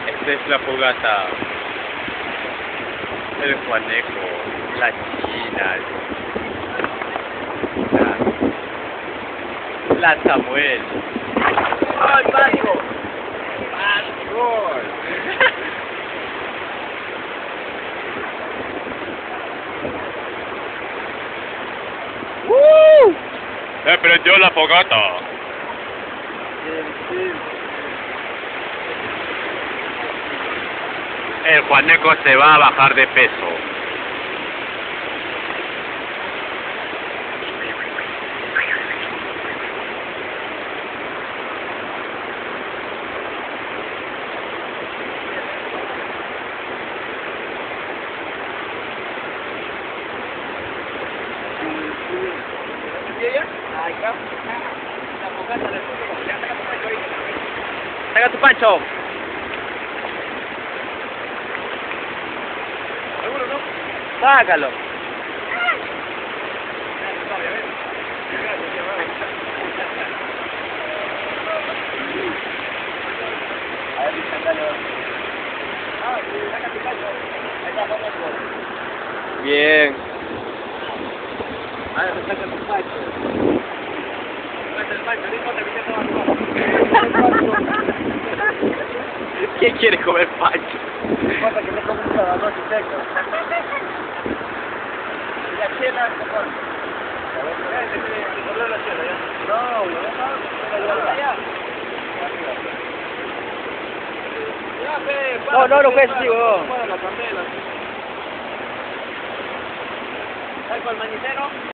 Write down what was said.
Esta es la fogata. El Juaneco, la China, la Samuel. ¡Ay, Paco! ¡Paco! Se prendió la fogata. El Juaneco se va a bajar de peso. Saca tu pancho. ¿Seguro, no? Sácalo. Bien. Ahora saca tu pancho. ¿Quién quiere comer pancho? Pasa que me como un trabajador seco. La chela, mejor. No, lo ves, digo. ¿Sabes con el manicero?